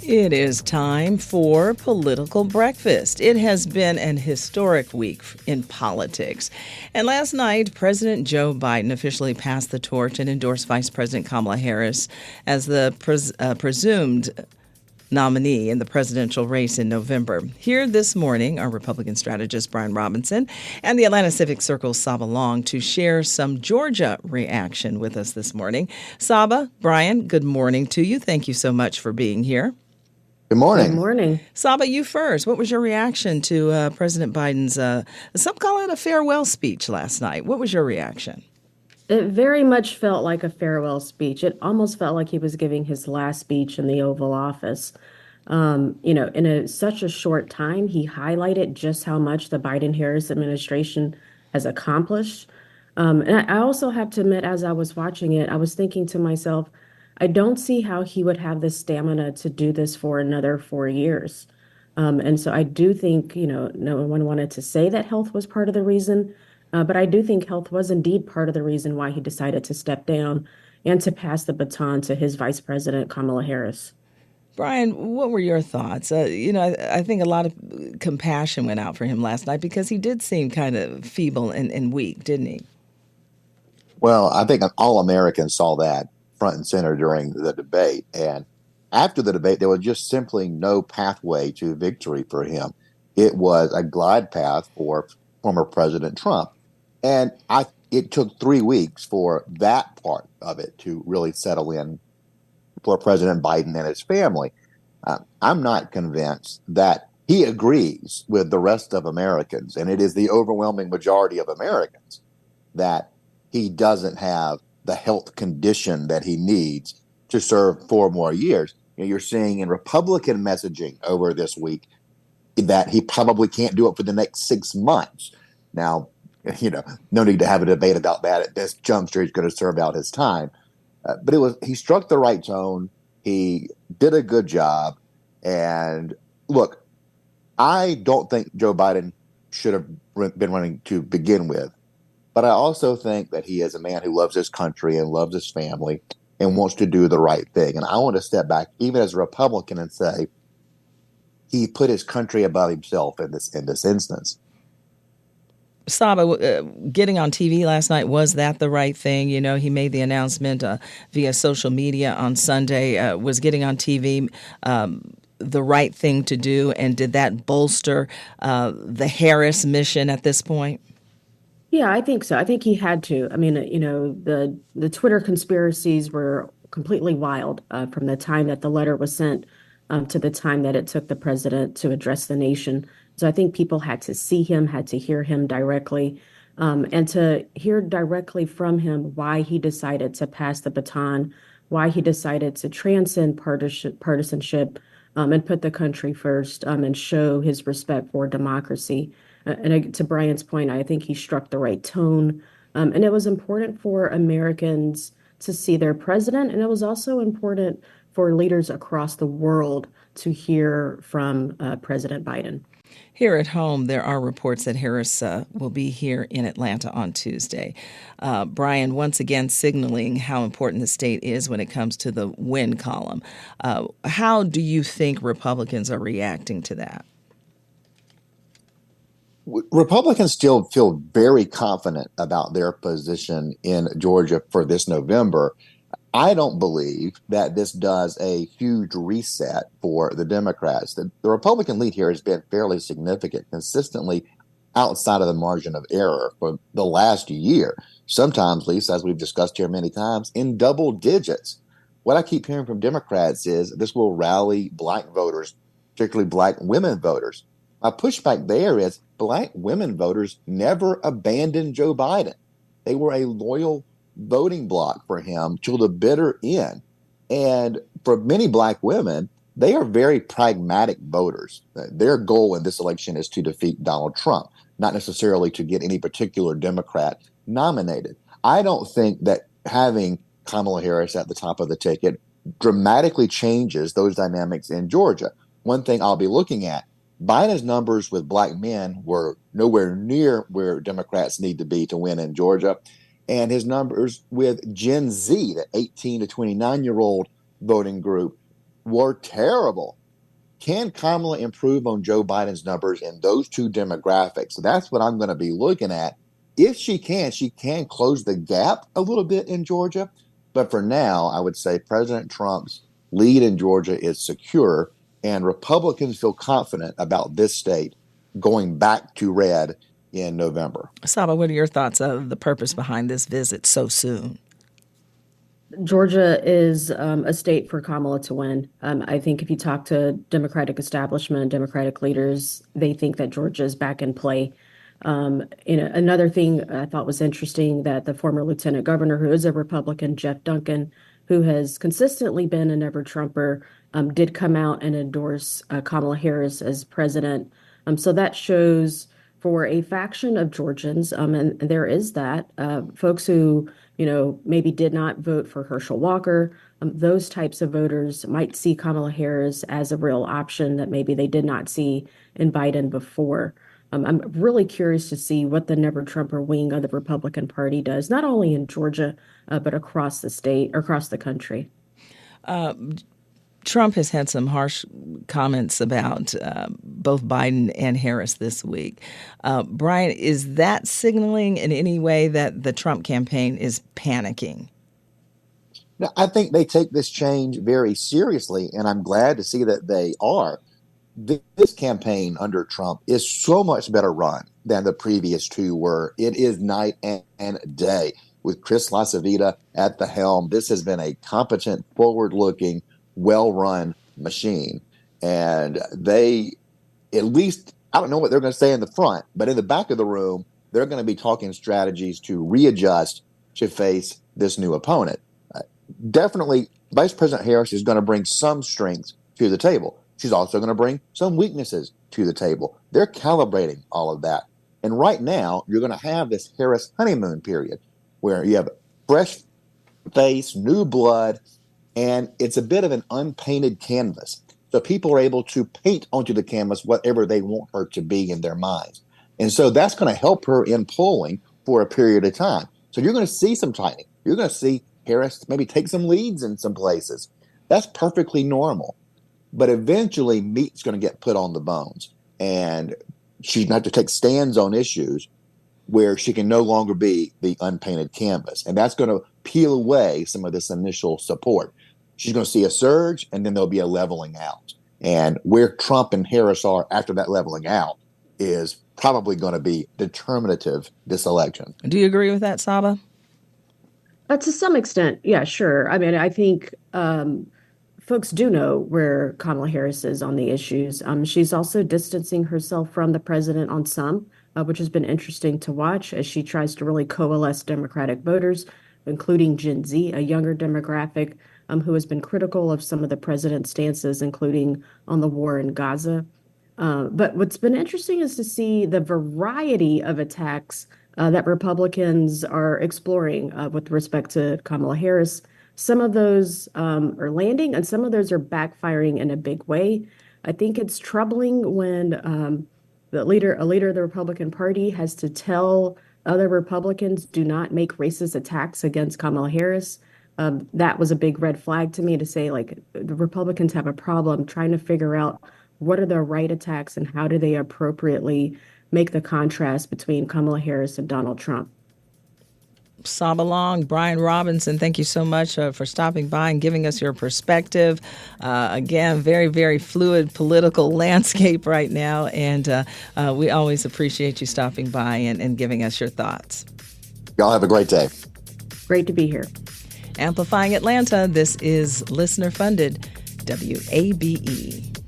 It is time for Political Breakfast. It has been an historic week in politics. And last night, President Joe Biden officially passed the torch and endorsed Vice President Kamala Harris as the presumed nominee in the presidential race in November. Here this morning are Republican strategist Brian Robinson and the Atlanta Civic Circle's Saba to share some Georgia reaction with us this morning. Saba, Brian, good morning to you. Thank you so much for being here. Good morning. Good morning. Saba, you first. What was your reaction to President Biden's, some call it a farewell speech last night? What was your reaction? It very much felt like a farewell speech. It almost felt like he was giving his last speech in the Oval Office. In such a short time, he highlighted just how much the Biden-Harris administration has accomplished. And I also have to admit, as I was watching it, I was thinking to myself, I don't see how he would have the stamina to do this for another 4 years. And so I do think, no one wanted to say that health was part of the reason, but I do think health was indeed part of the reason why he decided to step down and to pass the baton to his Vice President, Kamala Harris. Brian, what were your thoughts? I think a lot of compassion went out for him last night because he did seem kind of feeble and weak, didn't he? Well, I think all Americans saw that front and center during the debate. And after the debate, there was just simply no pathway to victory for him. It was a glide path for former President Trump. And it took 3 weeks for that part of it to really settle in for President Biden and his family. I'm not convinced that he agrees with the rest of Americans, and it is the overwhelming majority of Americans, that he doesn't have the health condition that he needs to serve 4 more years. You're seeing in Republican messaging over this week that he probably can't do it for the next 6 months. Now, no need to have a debate about that at this juncture. He's going to serve out his time. But he struck the right tone. He did a good job. And look, I don't think Joe Biden should have been running to begin with. But I also think that he is a man who loves his country and loves his family and wants to do the right thing. And I want to step back, even as a Republican, and say he put his country above himself in this instance. Saba, getting on TV last night, was that the right thing? He made the announcement via social media on Sunday. Was getting on TV the right thing to do? And did that bolster the Harris mission at this point? Yeah, I think so. I think he had to. I mean, the Twitter conspiracies were completely wild from the time that the letter was sent to the time that it took the president to address the nation. So I think people had to see him, had to hear him directly, and to hear directly from him why he decided to pass the baton, why he decided to transcend partisanship, and put the country first, and show his respect for democracy. To Brian's point, I think he struck the right tone. And it was important for Americans to see their president. And it was also important for leaders across the world to hear from President Biden. Here at home, there are reports that Harris will be here in Atlanta on Tuesday. Brian, once again, signaling how important the state is when it comes to the win column. How do you think Republicans are reacting to that? Republicans still feel very confident about their position in Georgia for this November. I don't believe that this does a huge reset for the Democrats. The Republican lead here has been fairly significant, consistently outside of the margin of error for the last year. Sometimes, Lisa, as we've discussed here many times, in double digits. What I keep hearing from Democrats is this will rally Black voters, particularly Black women voters. My pushback there is Black women voters never abandoned Joe Biden. They were a loyal voting bloc for him till the bitter end. And for many Black women, they are very pragmatic voters. Their goal in this election is to defeat Donald Trump, not necessarily to get any particular Democrat nominated. I don't think that having Kamala Harris at the top of the ticket dramatically changes those dynamics in Georgia. One thing I'll be looking at, Biden's numbers with Black men were nowhere near where Democrats need to be to win in Georgia. And his numbers with Gen Z, the 18 to 29-year-old voting group, were terrible. Can Kamala improve on Joe Biden's numbers in those two demographics? So that's what I'm going to be looking at. If she can close the gap a little bit in Georgia. But for now, I would say President Trump's lead in Georgia is secure, and Republicans feel confident about this state going back to red in November. Saba, what are your thoughts of the purpose behind this visit so soon? Georgia is a state for Kamala to win. I think if you talk to Democratic establishment, Democratic leaders, they think that Georgia is back in play. Another thing I thought was interesting that the former lieutenant governor, who is a Republican, Jeff Duncan, who has consistently been a never-Trumper, did come out and endorse Kamala Harris as president. So that shows for a faction of Georgians, and there is that, folks who, maybe did not vote for Herschel Walker, those types of voters might see Kamala Harris as a real option that maybe they did not see in Biden before. I'm really curious to see what the never-Trumper wing of the Republican Party does, not only in Georgia, but across the state, or across the country. Trump has had some harsh comments about both Biden and Harris this week. Brian, is that signaling in any way that the Trump campaign is panicking? Now, I think they take this change very seriously, and I'm glad to see that they are. This campaign under Trump is so much better run than the previous two were. It is night and day. With Chris LaCivita at the helm, this has been a competent, forward-looking, well-run machine. And they, at least, I don't know what they're going to say in the front, but in the back of the room, they're going to be talking strategies to readjust to face this new opponent. Definitely, Vice President Harris is going to bring some strengths to the table. She's also going to bring some weaknesses to the table. They're calibrating all of that. And right now, you're going to have this Harris honeymoon period where you have fresh face, new blood, and it's a bit of an unpainted canvas. So people are able to paint onto the canvas whatever they want her to be in their minds. And so that's going to help her in polling for a period of time. So you're going to see some tightening. You're going to see Harris maybe take some leads in some places. That's perfectly normal. But eventually, meat's going to get put on the bones, and she's going to have to take stands on issues where she can no longer be the unpainted canvas. And that's going to peel away some of this initial support. She's going to see a surge, and then there'll be a leveling out. And where Trump and Harris are after that leveling out is probably going to be determinative this election. Do you agree with that, Saba? To some extent, yeah, sure. I mean, I think folks do know where Kamala Harris is on the issues. She's also distancing herself from the president on some, which has been interesting to watch as she tries to really coalesce Democratic voters, including Gen Z, a younger demographic who has been critical of some of the president's stances, including on the war in Gaza. But what's been interesting is to see the variety of attacks that Republicans are exploring with respect to Kamala Harris. Some of those are landing, and some of those are backfiring in a big way. I think it's troubling when a leader of the Republican Party has to tell other Republicans, do not make racist attacks against Kamala Harris. That was a big red flag to me, to say, like, the Republicans have a problem trying to figure out what are the right attacks and how do they appropriately make the contrast between Kamala Harris and Donald Trump. Saba Long, Brian Robinson, thank you so much for stopping by and giving us your perspective. Again, very, very fluid political landscape right now, and we always appreciate you stopping by and giving us your thoughts. Y'all have a great day. Great to be here. Amplifying Atlanta, this is listener-funded WABE.